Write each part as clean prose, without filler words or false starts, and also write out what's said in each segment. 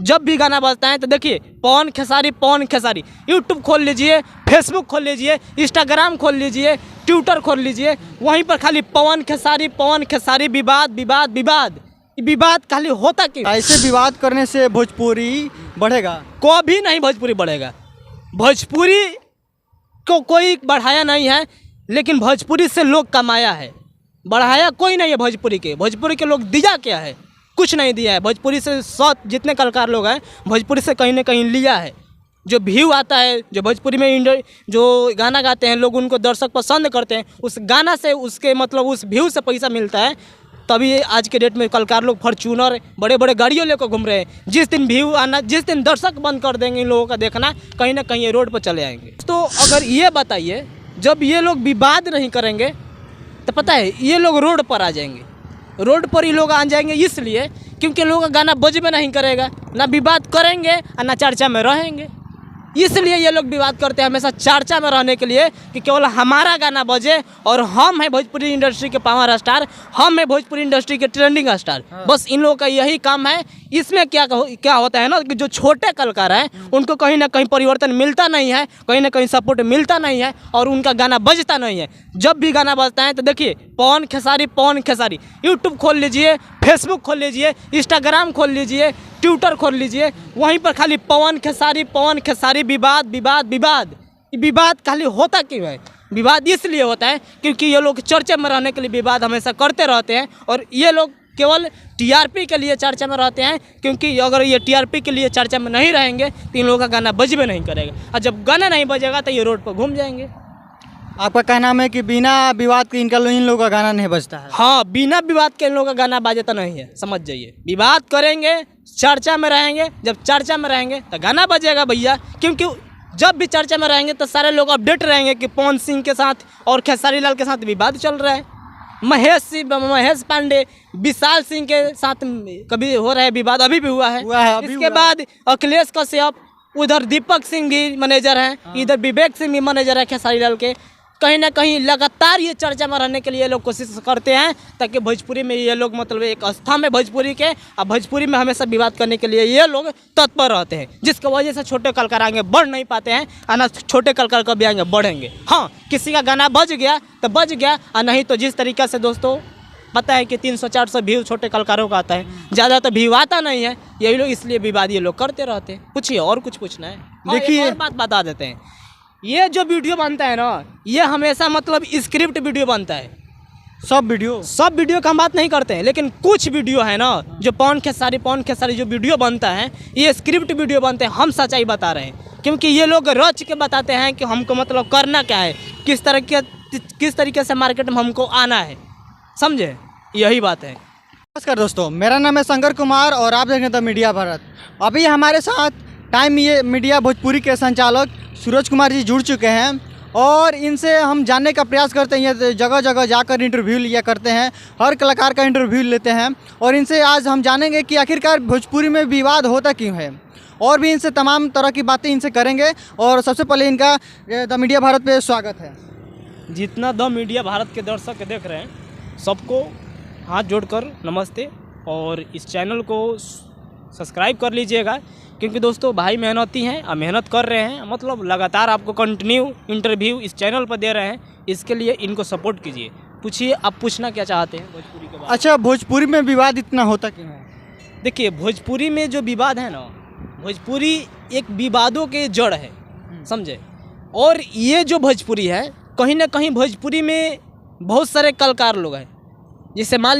जब भी गाना बजता है तो देखिए पवन खेसारी यूट्यूब खोल लीजिए, फेसबुक खोल लीजिए, इंस्टाग्राम खोल लीजिए, ट्विटर खोल लीजिए, वहीं पर खाली पवन खेसारी विवाद खाली होता क्यों? ऐसे विवाद करने से भोजपुरी बढ़ेगा? कभी नहीं भोजपुरी बढ़ेगा। भोजपुरी को कोई बढ़ाया नहीं है, लेकिन भोजपुरी से लोग कमाया है, बढ़ाया कोई नहीं है। भोजपुरी के लोग दिया क्या है? कुछ नहीं दिया है। भोजपुरी से 100 जितने कलाकार लोग हैं भोजपुरी से कहीं ना कहीं लिया है। जो व्यू आता है, जो भोजपुरी में जो गाना गाते हैं लोग, उनको दर्शक पसंद करते हैं, उस गाना से उसके मतलब उस व्यू से पैसा मिलता है। तभी आज के डेट में कलाकार लोग फॉर्च्यूनर बड़े बड़े गाड़ियों लेकर घूम रहे हैं। जिस दिन व्यू आना, जिस दिन दर्शक बंद कर देंगे इन लोगों का देखना, कहीं ना कहीं ये रोड पर चले आएंगे। तो अगर ये बताइए, जब ये लोग विवाद नहीं करेंगे तो पता है ये लोग रोड पर आ जाएंगे। रोड पर ही लोग आ जाएंगे इसलिए क्योंकि लोगों का गाना बजबे नहीं करेगा, ना विवाद करेंगे और ना चर्चा में रहेंगे। इसलिए ये लोग विवाद करते हैं हमेशा चर्चा में रहने के लिए कि केवल हमारा गाना बजे और हम हैं भोजपुरी इंडस्ट्री के पावर स्टार, हम हैं भोजपुरी इंडस्ट्री के ट्रेंडिंग स्टार। बस इन लोगों का यही काम है। इसमें क्या होता है ना कि जो छोटे कलाकार हैं उनको कहीं ना कहीं परिवर्तन मिलता नहीं है, कहीं ना कहीं सपोर्ट मिलता नहीं है और उनका गाना बजता नहीं है। जब भी गाना बजता है तो देखिए पवन खेसारी यूट्यूब खोल लीजिए, फेसबुक खोल लीजिए, इंस्टाग्राम खोल लीजिए, ट्विटर खोल लीजिए, वहीं पर खाली पवन खेसारी विवाद खाली होता क्यों है? विवाद इसलिए होता है क्योंकि ये लोग चर्चा में रहने के लिए विवाद हमेशा करते रहते हैं और ये लोग केवल टीआरपी के लिए चर्चा में रहते हैं। क्योंकि अगर ये टीआरपी के लिए चर्चा में नहीं रहेंगे तो इन लोगों का गाना बजबे नहीं करेगा, और जब गाना नहीं बजेगा तो ये रोड पर घूम जाएंगे। आपका कहना है कि बिना विवाद के इन लोगों का गाना नहीं बजता है? हाँ, बिना विवाद के इन लोगों का गाना बजता नहीं है, समझ जाइए। विवाद करेंगे, चर्चा में रहेंगे, जब चर्चा में रहेंगे तो गाना बजेगा भैया। क्योंकि जब भी चर्चा में रहेंगे तो सारे लोग अपडेट रहेंगे कि पवन सिंह के साथ और खेसारी लाल के साथ विवाद चल रहा है, महेश पांडे विशाल सिंह के साथ कभी हो रहा है विवाद, अभी भी हुआ है। इसके बाद अखिलेश कश्यप, उधर दीपक सिंह भी मैनेजर हैं, इधर विवेक सिंह भी मैनेजर है खेसारी लाल के। कहीं ना कहीं लगातार ये चर्चा में रहने के लिए लोग कोशिश करते हैं ताकि भोजपुरी में ये लोग मतलब एक स्तंभ है भोजपुरी के, और भोजपुरी में हमेशा विवाद करने के लिए ये लोग तत्पर रहते हैं, जिसकी वजह से छोटे कलाकार आगे बढ़ नहीं पाते हैं, और ना छोटे कलाकार कभी आगे बढ़ेंगे। हाँ, किसी का गाना बज गया तो बज गया, और नहीं तो जिस तरीक़े से दोस्तों पता है कि 300-400 व्यू छोटे कलाकारों का आता है, ज़्यादा तो व्यू आता नहीं है। यही लोग इसलिए विवाद ये लोग करते रहते हैं। पूछिए और कुछ पूछना है? देखिए और बात बता देते हैं, ये जो वीडियो बनता है ना, ये हमेशा मतलब स्क्रिप्ट वीडियो बनता है। सब वीडियो का हम बात नहीं करते हैं, लेकिन कुछ वीडियो है ना जो पवन खेसारी जो वीडियो बनता है ये स्क्रिप्ट वीडियो बनते हैं। हम सच्चाई बता रहे हैं क्योंकि ये लोग रच के बताते हैं कि हमको मतलब करना क्या है, किस तरीके से मार्केट में हमको आना है, समझे? यही बात है। नमस्कार दोस्तों, मेरा नाम है शंकर कुमार और आप देख रहे हैं मीडिया भारत। अभी हमारे साथ टाइम ये मीडिया भोजपुरी के संचालक सूरज कुमार जी जुड़ चुके हैं और इनसे हम जानने का प्रयास करते हैं। ये जगह जगह जाकर इंटरव्यू लिया करते हैं, हर कलाकार का इंटरव्यू लेते हैं और इनसे आज हम जानेंगे कि आखिरकार भोजपुरी में विवाद होता क्यों है, और भी इनसे तमाम तरह की बातें इनसे करेंगे। और सबसे पहले इनका द मीडिया भारत पे स्वागत है। जितना द मीडिया भारत के दर्शक देख रहे हैं सबको हाथ जोड़कर नमस्ते, और इस चैनल को सब्सक्राइब कर लीजिएगा क्योंकि दोस्तों भाई मेहनती हैं और मेहनत कर रहे हैं, मतलब लगातार आपको कंटिन्यू इंटरव्यू इस चैनल पर दे रहे हैं, इसके लिए इनको सपोर्ट कीजिए। पूछिए, आप पूछना क्या चाहते हैं भोजपुरी के बारे में? अच्छा, भोजपुरी में विवाद इतना होता क्यों है? देखिए, भोजपुरी में जो विवाद है ना, भोजपुरी एक विवादों के जड़ है, समझे? और ये जो भोजपुरी है, कहीं ना कहीं भोजपुरी में बहुत सारे कलाकार लोग हैं। जैसे मान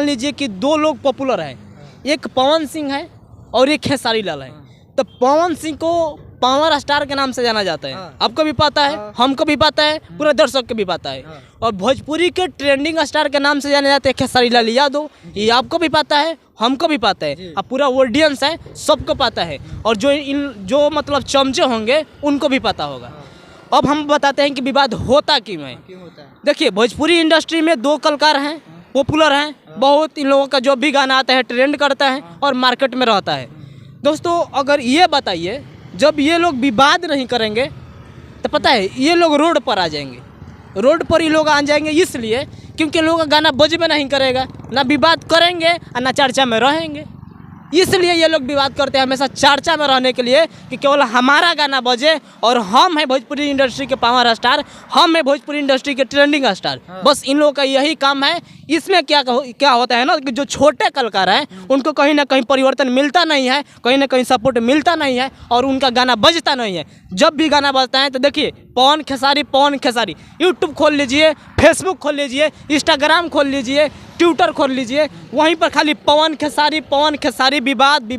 लीजिए कि 2 लोग पॉपुलर हैं, एक पवन सिंह है और एक खेसारी लाल है। तो पवन सिंह को पावर स्टार के नाम से जाना जाता है, आपको भी पता है, हमको भी पता है, पूरे दर्शक को भी पता है। और भोजपुरी के ट्रेंडिंग स्टार के नाम से जाने जाते हैं खेसारी लाल यादव, ये आपको भी पता है, हमको भी पता है, अब पूरा ऑडियंस है सबको पता है, और जो मतलब चमचे होंगे उनको भी पता होगा। अब हम बताते हैं कि विवाद होता क्यों है। देखिए, भोजपुरी इंडस्ट्री में 2 कलाकार हैं, पॉपुलर हैं बहुत, इन लोगों का जो भी गाना आता है ट्रेंड करता है और मार्केट में रहता है। दोस्तों अगर ये बताइए, जब ये लोग विवाद नहीं करेंगे तो पता है ये लोग रोड पर आ जाएंगे। रोड पर ही लोग आ जाएंगे इसलिए क्योंकि लोगों का गाना बजबे नहीं करेगा, ना विवाद करेंगे और ना चर्चा में रहेंगे। इसलिए ये लोग विवाद करते हैं हमेशा चर्चा में रहने के लिए कि केवल हमारा गाना बजे और हम हैं भोजपुरी इंडस्ट्री के पावर स्टार, हम हैं भोजपुरी इंडस्ट्री के ट्रेंडिंग स्टार। बस इन लोगों का यही काम है। इसमें क्या होता है ना कि जो छोटे कलाकार हैं उनको कहीं ना कहीं परिवर्तन मिलता नहीं है, कहीं ना कहीं सपोर्ट मिलता नहीं है और उनका गाना बजता नहीं है। जब भी गाना बजता है तो देखिए पवन खेसारी यूट्यूब खोल लीजिए, फेसबुक खोल लीजिए, इंस्टाग्राम खोल लीजिए, ट्विटर खोल लीजिए, वहीं पर खाली पवन खेसारी विवाद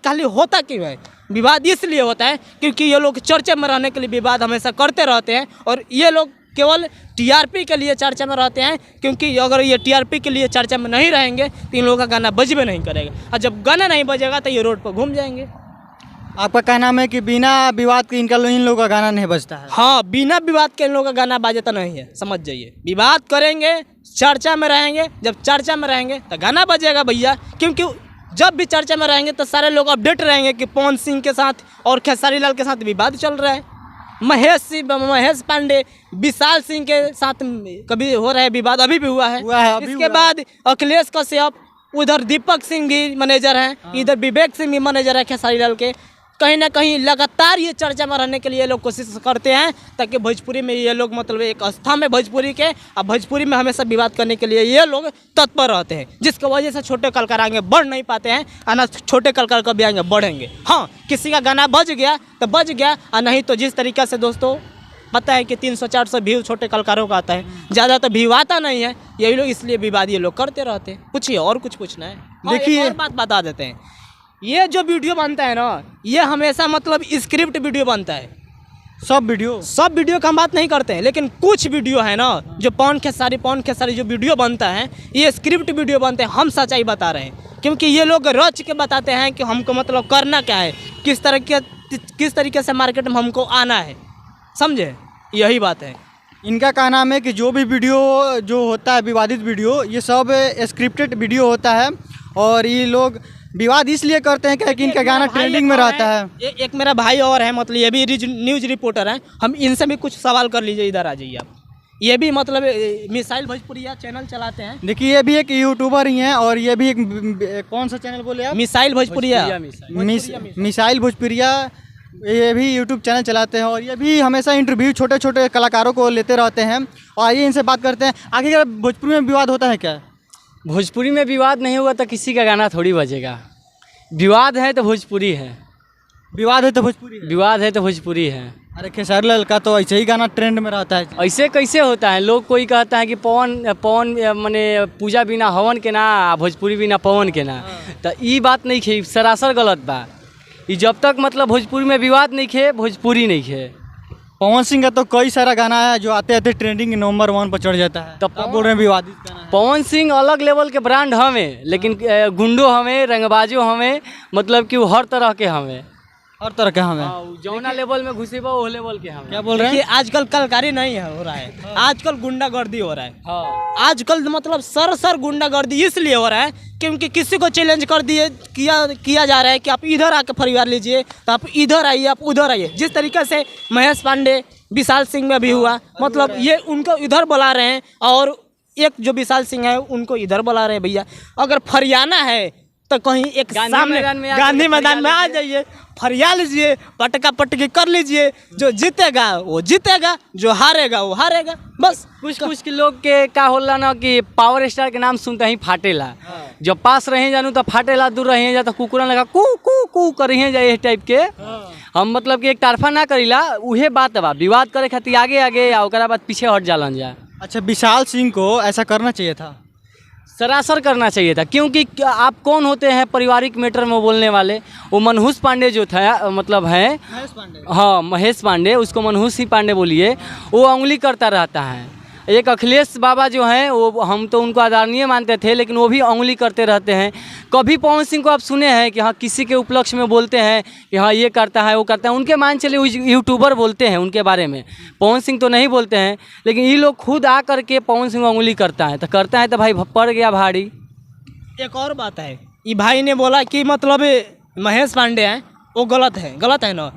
खाली होता क्यों है? विवाद इसलिए होता है क्योंकि ये लोग चर्चा में रहने के लिए विवाद हमेशा करते रहते हैं और ये लोग केवल टीआरपी के लिए चर्चा में रहते हैं। क्योंकि अगर ये टीआरपी के लिए चर्चा में नहीं रहेंगे तो इन लोगों का गाना बजबे नहीं करेगा और जब गाना नहीं बजेगा तो ये रोड पर घूम जाएंगे। आपका कहना है कि बिना विवाद के इन लोगों का गाना नहीं बजता है? हाँ, बिना विवाद के इन लोगों का गाना बाजता नहीं है, समझ जाइए। विवाद करेंगे, चर्चा में रहेंगे, जब चर्चा में रहेंगे तो गाना बजेगा भैया। क्योंकि जब भी चर्चा में रहेंगे तो सारे लोग अपडेट रहेंगे कि पवन सिंह के साथ और खेसारी लाल के साथ विवाद चल रहा है, महेश पांडे विशाल सिंह के साथ कभी हो रहा है विवाद, अभी भी हुआ है। इसके बाद अखिलेश कश्यप, उधर दीपक सिंह भी मैनेजर हैं, इधर विवेक सिंह भी मैनेजर है खेसारी लाल के। कहीं ना कहीं लगातार ये चर्चा में रहने के लिए ये लोग कोशिश करते हैं ताकि भोजपुरी में ये लोग मतलब एक स्तंभ है भोजपुरी के, और भोजपुरी में हमेशा विवाद करने के लिए ये लोग तत्पर रहते हैं, जिसकी वजह से छोटे कलाकार आगे बढ़ नहीं पाते हैं और ना छोटे कलाकार कभी आगे बढ़ेंगे। हाँ, किसी का गाना बज गया तो बज गया, और नहीं तो जिस तरीक़े से दोस्तों पता है कि 300-400 व्यू छोटे कलाकारों का आता है, ज़्यादा तो व्यू आता नहीं है। यही लोग इसलिए विवाद ये लोग करते रहते हैं। पूछिए और कुछ पूछना है? देखिए और बात बता देते हैं, ये जो वीडियो बनता है ना, ये हमेशा मतलब स्क्रिप्ट वीडियो बनता है। सब वीडियो का हम बात नहीं करते हैं, लेकिन कुछ वीडियो है ना जो पवन खेसारी जो वीडियो बनता है ये स्क्रिप्ट वीडियो बनते हैं। हम सच्चाई बता रहे हैं क्योंकि ये लोग रच के बताते हैं कि हमको मतलब करना क्या है, किस तरीके से मार्केट में हमको आना है, समझे? यही बात है। इनका कहना है कि जो भी वीडियो जो होता है विवादित वीडियो, ये सब स्क्रिप्टेड वीडियो होता है और ये लोग विवाद इसलिए करते हैं कि इनका गाना ट्रेंडिंग में रहता है। एक मेरा भाई और है, मतलब ये भी न्यूज़ रिपोर्टर हैं, हम इनसे भी कुछ सवाल कर लीजिए। इधर आ जाइए आप। ये भी मतलब मिसाइल भोजपुरिया चैनल चलाते हैं। देखिए ये भी एक यूट्यूबर ही हैं और ये भी एक कौन सा चैनल बोले आप? मिसाइल भोजपुरिया। मिसाइल भोजपुरिया, ये भी यूट्यूब चैनल चलाते हैं और ये भी हमेशा इंटरव्यू छोटे छोटे कलाकारों को लेते रहते हैं। और आइए इनसे बात करते हैं, आखिर भोजपुरी में विवाद होता है क्या? भोजपुरी में विवाद नहीं हुआ तो किसी का गाना थोड़ी बजेगा। विवाद है तो भोजपुरी है, विवाद है तो भोजपुरी है। अरे खेसारी लाल का तो ऐसे ही गाना ट्रेंड में रहता है। ऐसे कैसे होता है? लोग कोई कहता है कि पवन माने पूजा बिना हवन के ना, भोजपुरी बिना पवन के ना, तो ये बात नहीं खे, सरासर गलत बा। ये जब तक मतलब भोजपुरी में विवाद नहीं खे, भोजपुरी नहीं खे। पवन सिंह का तो कई सारा गाना है जो आते आते ट्रेंडिंग नंबर 1 पर चढ़ जाता है, तब बोल रहे हैं विवादित गाना है। पवन सिंह अलग लेवल के ब्रांड हमें, लेकिन गुंडो हमें, रंगबाजो हमें, मतलब कि वो हर तरह के हमें, जौना लेवल में घुसे वो लेवल के हमें। क्या बोल रहे हैं? आजकल कलकारी नहीं है हो रहा है, आजकल गुंडागर्दी हो रहा है। आजकल मतलब सर गुंडागर्दी इसलिए हो रहा है क्योंकि किसी को चैलेंज कर दिए किया जा रहा है कि आप इधर आके परिवार लीजिए, तो आप इधर आइए, आप उधर आइए। जिस तरीके से महेश पांडे विशाल सिंह में भी हुआ, मतलब ये उनको इधर बुला रहे हैं और एक जो विशाल सिंह है उनको इधर बुला रहे हैं। भैया अगर फरियाना है तो कहीं एक सामने गांधी मैदान में आ जाइए, फरिया लीजिए, पटका पटकी कर लीजिए। जो जीतेगा वो जीतेगा, जो हारेगा वो हारेगा। बस कुछ लोग के का होला ना कि पावर स्टार के नाम सुनते ही फाटेला। जब पास रहे जानू तो फाटेला, दूर रहे जा तो कुकुरा लगा कू कू कू करिए जा, इस टाइप के। हम मतलब कि एक तरफा ना करीला, उहे बात बा। विवाद करे खातिर आगे या ओकरा बाद पीछे हट जालन जा। अच्छा, विशाल सिंह को ऐसा करना चाहिए था, सरासर करना चाहिए था, क्योंकि आप कौन होते हैं पारिवारिक मैटर में बोलने वाले? वो मनहूस पांडे जो था, मतलब है महेश पांडे, उसको मनहूस ही पांडे बोलिए, वो उंगली करता रहता है। एक अखिलेश बाबा जो हैं वो हम तो उनको आदरणीय मानते थे, लेकिन वो भी उंगली करते रहते हैं। कभी पवन सिंह को आप सुने हैं कि हाँ किसी के उपलक्ष्य में बोलते हैं कि हाँ ये करता है वो करता है? उनके मान चले यूट्यूबर बोलते हैं उनके बारे में, पवन सिंह तो नहीं बोलते हैं। लेकिन ये लोग खुद आ करके पवन सिंह उंगली करता है तो भाई पड़ गया भारी। एक और बात है, ये भाई ने बोला कि मतलब महेश पांडे हैं वो गलत है ना।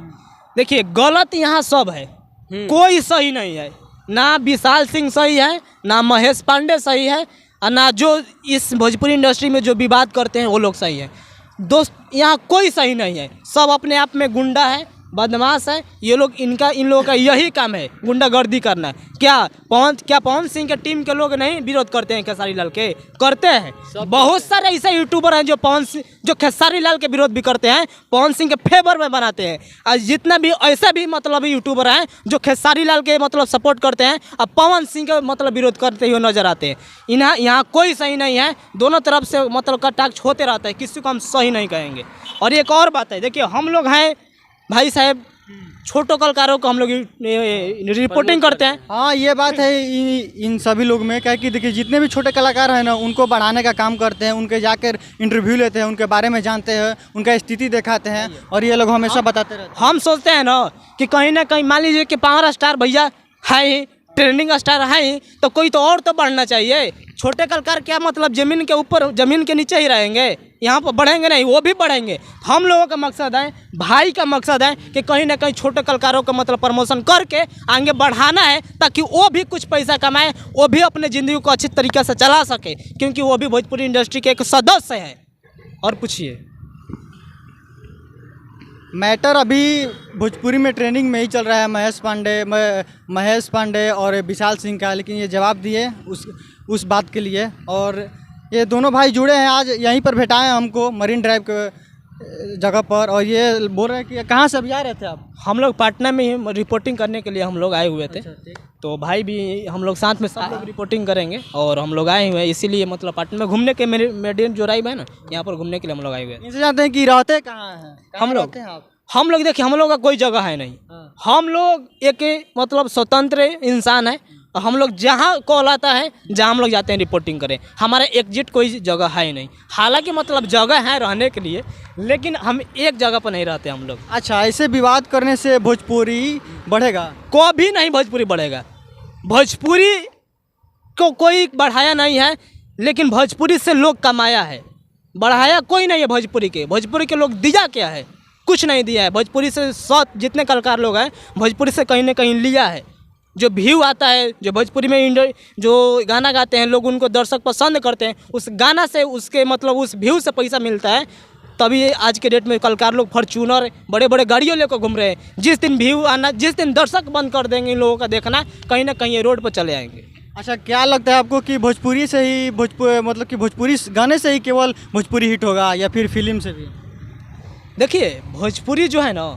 देखिए गलत यहाँ सब है, कोई सही नहीं है। ना विशाल सिंह सही है, ना महेश पांडे सही है, और ना जो इस भोजपुरी इंडस्ट्री में जो विवाद करते हैं वो लोग सही है। दोस्त, यहाँ कोई सही नहीं है, सब अपने आप में गुंडा है, बदमाश है। ये लोग इन लोगों का यही काम है, गुंडागर्दी करना। क्या पवन सिंह के टीम के लोग नहीं विरोध करते हैं खेसारी लाल के? करते हैं। बहुत सारे ऐसे यूट्यूबर हैं जो खेसारी लाल के विरोध भी करते हैं, पवन सिंह के फेवर में बनाते हैं। और जितना भी ऐसे भी मतलब यूट्यूबर हैं जो खेसारी लाल के मतलब सपोर्ट करते हैं और पवन सिंह के मतलब विरोध करते हुए नजर आते हैं। यहाँ कोई सही नहीं है, दोनों तरफ से मतलब कटाक्ष होते रहता है, किसी को हम सही नहीं कहेंगे। और एक और बात है, देखिए हम लोग हैं भाई साहब, छोटो कलाकारों को हम लोग रिपोर्टिंग करते हैं। हाँ, ये बात है इन सभी लोग में, क्या कि देखिए जितने भी छोटे कलाकार हैं ना, उनको बढ़ाने का काम करते हैं, उनके जाकर इंटरव्यू लेते हैं, उनके बारे में जानते हैं, उनका स्थिति दिखाते हैं, और ये लोग हमेशा बताते रहते हैं। हम सोचते हैं ना कि कहीं ना कहीं मान लीजिए कि पावर स्टार भैया है ही, ट्रेंडिंग स्टार है ही, तो कोई तो और तो बढ़ना चाहिए। छोटे कलाकार क्या मतलब ज़मीन के ऊपर, ज़मीन के नीचे ही रहेंगे, यहाँ पर बढ़ेंगे नहीं, वो भी बढ़ेंगे। हम लोगों का मकसद है, भाई का मकसद है कि कहीं ना कहीं छोटे कलाकारों का मतलब प्रमोशन करके आगे बढ़ाना है, ताकि वो भी कुछ पैसा कमाए, वो भी अपने ज़िंदगी को अच्छी तरीके से चला सके, क्योंकि वो भी भोजपुरी इंडस्ट्री के एक सदस्य है। और पूछिए। मैटर अभी भोजपुरी में ट्रेनिंग में ही चल रहा है, महेश पांडे और विशाल सिंह का, लेकिन ये जवाब दिए उस बात के लिए। और ये दोनों भाई जुड़े हैं, आज यहीं पर भेटाएं हमको मरीन ड्राइव के जगह पर, और ये बोल रहे हैं कि कहाँ से अभी आ रहे थे आप? हम लोग पटना में ही रिपोर्टिंग करने के लिए हम लोग आए हुए थे। तो भाई भी हम लोग साथ में सब लोग रिपोर्टिंग करेंगे, और हम लोग आए हुए हैं इसीलिए मतलब पटना में घूमने के, मेरे मेडियन जो राइब है ना, यहाँ पर घूमने के लिए हम लोग आए हुए हैं। इनसे जानते हैं कि रहते कहाँ हैं? हम लोग देखिए, हम लोग का कोई जगह है नहीं। हम लोग एक मतलब स्वतंत्र इंसान है, और हम लोग जहाँ कॉल आता है, जहाँ हम लोग जाते हैं रिपोर्टिंग करें। हमारा एग्जिट कोई जगह है ही नहीं। हालांकि मतलब जगह है रहने के लिए, लेकिन हम एक जगह पर नहीं रहते हम लोग। अच्छा, ऐसे विवाद करने से भोजपुरी बढ़ेगा? कभी नहीं भोजपुरी बढ़ेगा। भोजपुरी को कोई बढ़ाया नहीं है, लेकिन भोजपुरी से लोग कमाया है। बढ़ाया कोई नहीं है भोजपुरी के लोग दिया क्या है? कुछ नहीं दिया है। भोजपुरी से जितने कलाकार लोग हैं, भोजपुरी से कहीं ना कहीं लिया है। जो व्यू आता है, जो भोजपुरी में जो गाना गाते हैं लोग, उनको दर्शक पसंद करते हैं, उस गाना से उसके मतलब उस व्यू से पैसा मिलता है। तभी आज के डेट में कलाकार लोग फॉर्च्यूनर बड़े बड़े गाड़ियों लेकर घूम रहे हैं। जिस दिन व्यू आना, जिस दिन दर्शक बंद कर देंगे इन लोगों का देखना, कहीं ना कहीं ये रोड पर चले आएंगे। अच्छा, क्या लगता है आपको कि भोजपुरी से ही मतलब कि भोजपुरी गाने से ही केवल भोजपुरी हिट होगा, या फिर फिल्म से भी? देखिए, भोजपुरी जो है ना,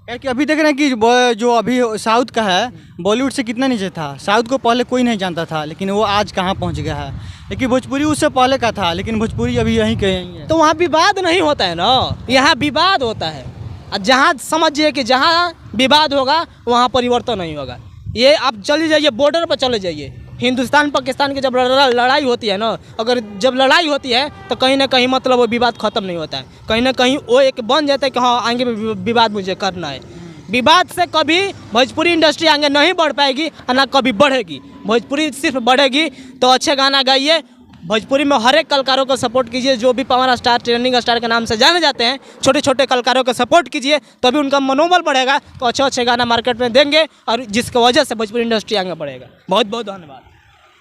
क्या कि अभी देख रहे हैं कि जो अभी साउथ का है, बॉलीवुड से कितना नीचे था। साउथ को पहले कोई नहीं जानता था, लेकिन वो आज कहाँ पहुँच गया है। लेकिन भोजपुरी उससे पहले का था, लेकिन भोजपुरी अभी यहीं के यहीं है। तो वहाँ विवाद नहीं होता है ना, यहाँ विवाद होता है। और जहाँ समझिए कि जहाँ विवाद होगा वहाँ परिवर्तन नहीं होगा। ये आप चले जाइए, बॉर्डर पर चले जाइए, हिंदुस्तान पाकिस्तान की जब लड़ाई होती है ना, अगर जब लड़ाई होती है तो कहीं ना कहीं मतलब वो विवाद ख़त्म नहीं होता है। कहीं ना कहीं वो एक बन जाता है कि हाँ, आगे विवाद मुझे करना है। विवाद से कभी भोजपुरी इंडस्ट्री आगे नहीं बढ़ पाएगी और ना कभी बढ़ेगी। भोजपुरी सिर्फ बढ़ेगी तो अच्छे गाना गाइए, भोजपुरी में हर एक कलाकारों को सपोर्ट कीजिए, जो भी पावर स्टार, ट्रेंडिंग स्टार के नाम से जाने जाते हैं। छोटे छोटे कलाकारों को सपोर्ट कीजिए, तभी उनका मनोबल बढ़ेगा, तो अच्छे अच्छे गाना मार्केट में देंगे, और जिसकी वजह से भोजपुरी इंडस्ट्री आगे बढ़ेगा। बहुत बहुत धन्यवाद।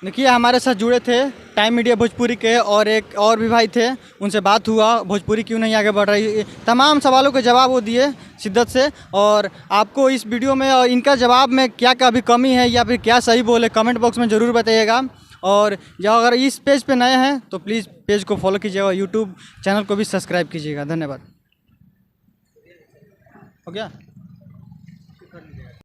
देखिए, हमारे साथ जुड़े थे टाइम मीडिया भोजपुरी के, और एक और भी भाई थे, उनसे बात हुआ भोजपुरी क्यों नहीं आगे बढ़ रही। तमाम सवालों के जवाब वो दिए शिद्दत से। और आपको इस वीडियो में और इनका जवाब में क्या क्या अभी कमी है या फिर क्या सही बोले, कमेंट बॉक्स में ज़रूर बताइएगा। और जो अगर इस पेज पे नए हैं तो प्लीज़ पेज को फॉलो कीजिएगा, यूट्यूब चैनल को भी सब्सक्राइब कीजिएगा। धन्यवाद। हो गया।